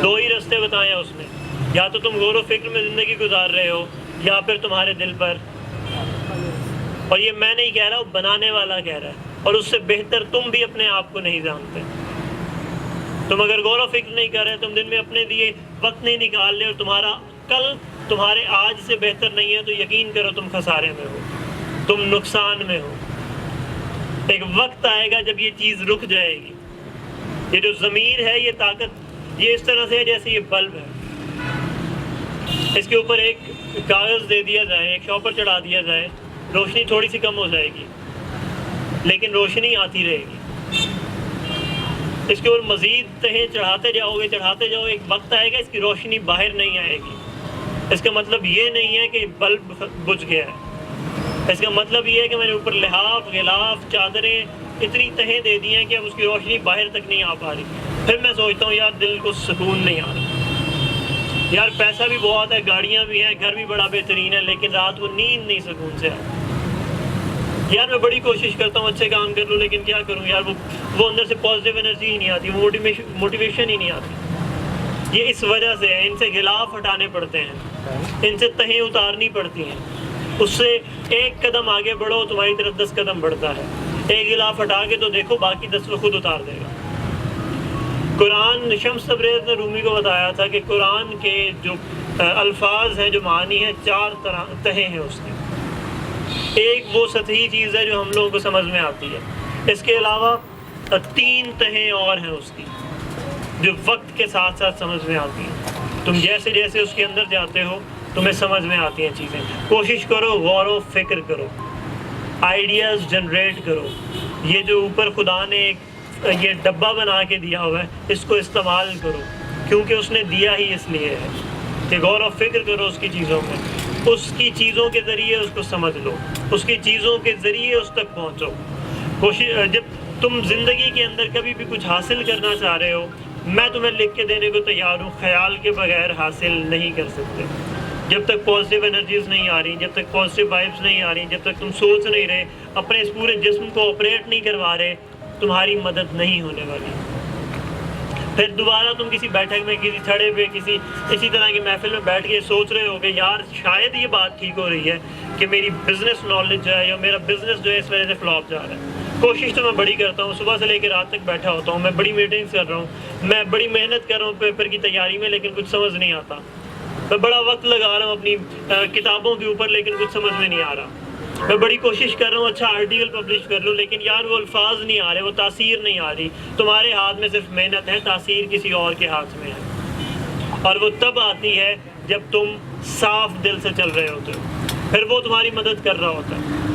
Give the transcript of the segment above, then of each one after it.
دو ہی راستے بتائے ہیں اس نے، یا تو تم غور و فکر میں زندگی گزار رہے ہو یا پھر تمہارے دل پر، اور یہ میں نہیں کہہ رہا، وہ بنانے والا کہہ رہا ہے، اور اس سے بہتر تم بھی اپنے آپ کو نہیں جانتے۔ تم اگر غور و فکر نہیں کر رہے، تم دن میں اپنے لیے وقت نہیں نکال رہے، اور تمہارا کل تمہارے آج سے بہتر نہیں ہے، تو یقین کرو تم خسارے میں ہو، تم نقصان میں ہو۔ ایک وقت آئے گا جب یہ چیز رک جائے گی۔ یہ جو ضمیر ہے، یہ طاقت یہ اس طرح سے ہے جیسے یہ بلب ہے، اس کے اوپر ایک کاغذ دے دیا جائے، ایک شاپر چڑھا دیا جائے، روشنی تھوڑی سی کم ہو جائے گی لیکن روشنی آتی رہے گی۔ اس کے اوپر مزید تہیں چڑھاتے جاؤ، ایک وقت آئے گا اس کی روشنی باہر نہیں آئے گی۔ اس کا مطلب یہ نہیں ہے کہ بلب بجھ گیا ہے، اس کا مطلب یہ ہے کہ میں نے اوپر لحاف، غلاف، چادریں اتنی تہیں دے دی ہیں کہ اب اس کی روشنی باہر تک نہیں آ پا رہی۔ پھر میں سوچتا ہوں یار دل کو سکون نہیں آ رہا، یار پیسہ بھی بہت ہے، گاڑیاں بھی ہیں، گھر بھی بڑا بہترین ہے، لیکن رات کو نیند نہیں سکون سے آتی۔ یار میں بڑی کوشش کرتا ہوں اچھے کام کر لوں، لیکن کیا کروں یار، وہ اندر سے پازیٹیو انرجی ہی نہیں آتی، وہ موٹیویشن ہی نہیں آتی۔ یہ اس وجہ سے ہے، ان سے غلاف ہٹانے پڑتے ہیں، ان سے تہیں اتارنی پڑتی ہیں۔ اس سے ایک قدم آگے بڑھو، تمہاری طرف 10 قدم بڑھتا ہے۔ ایک غلاف ہٹا کے تو دیکھو، باقی 10 وہ خود اتار دے گا۔ قرآن، شمس تبریز نے رومی کو بتایا تھا کہ قرآن کے جو الفاظ ہیں، جو معانی ہیں، 4 تہیں ہیں اس کی۔ ایک وہ سطحی چیز ہے جو ہم لوگوں کو سمجھ میں آتی ہے، اس کے علاوہ 3 تہیں اور ہیں اس کی جو وقت کے ساتھ ساتھ سمجھ میں آتی ہیں۔ تم جیسے جیسے اس کے اندر جاتے ہو تمہیں سمجھ میں آتی ہیں چیزیں۔ کوشش کرو، غور و فکر کرو، آئیڈیاز جنریٹ کرو۔ یہ جو اوپر خدا نے یہ ڈبہ بنا کے دیا ہوا ہے، اس کو استعمال کرو، کیونکہ اس نے دیا ہی اس لیے ہے کہ غور و فکر کرو اس کی چیزوں میں، اس کی چیزوں کے ذریعے اس کو سمجھ لو، اس کی چیزوں کے ذریعے اس تک پہنچو۔ جب تم زندگی کے اندر کبھی بھی کچھ حاصل کرنا چاہ رہے ہو، میں تمہیں لکھ کے دینے کو تیار ہوں، خیال کے بغیر حاصل نہیں کر سکتے۔ جب تک پازیٹیو انرجیز نہیں آ رہی، جب تک پازیٹیو وائبس نہیں آ رہی، جب تک تم سوچ نہیں رہے، اپنے اس پورے جسم کو آپریٹ نہیں کروا رہے، تمہاری مدد نہیں ہونے والی۔ پھر دوبارہ تم کسی بیٹھک میں، کسی چھڑے پہ، اسی طرح کی محفل میں بیٹھ کے سوچ رہے ہو کہ یار شاید یہ بات ٹھیک ہو رہی ہے کہ میری بزنس نالج جو ہے یا میرا بزنس جو ہے اس وجہ سے فلاپ جا رہا ہے۔ کوشش تو میں بڑی کرتا ہوں، صبح سے لے کے رات تک بیٹھا ہوتا ہوں، میں بڑی میٹنگز کر رہا ہوں، میں بڑی محنت کر رہا ہوں پیپر کی تیاری میں، لیکن کچھ سمجھ نہیں آتا۔ میں بڑا وقت لگا رہا ہوں اپنی کتابوں کے اوپر، لیکن کچھ سمجھ میں نہیں آ رہا۔ میں بڑی کوشش کر رہا ہوں اچھا آرٹیکل پبلش کر لوں، لیکن یار وہ الفاظ نہیں آ رہے، وہ تاثیر نہیں آ رہی۔ تمہارے ہاتھ میں صرف محنت ہے، تاثیر کسی اور کے ہاتھ میں ہے، اور وہ تب آتی ہے جب تم صاف دل سے چل رہے ہوتے ہو، پھر وہ تمہاری مدد کر رہا ہوتا ہے۔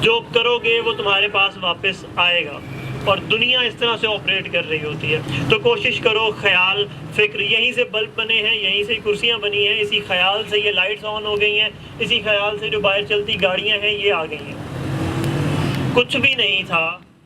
جو کرو گے وہ تمہارے پاس واپس آئے گا، اور دنیا اس طرح سے آپریٹ کر رہی ہوتی ہے۔ تو کوشش کرو، خیال، فکر، یہیں سے بلب بنے ہیں، یہیں سے کرسیاں بنی ہیں، اسی خیال سے یہ لائٹس آن ہو گئی ہیں، اسی خیال سے جو باہر چلتی گاڑیاں ہیں یہ آ گئی ہیں۔ کچھ بھی نہیں تھا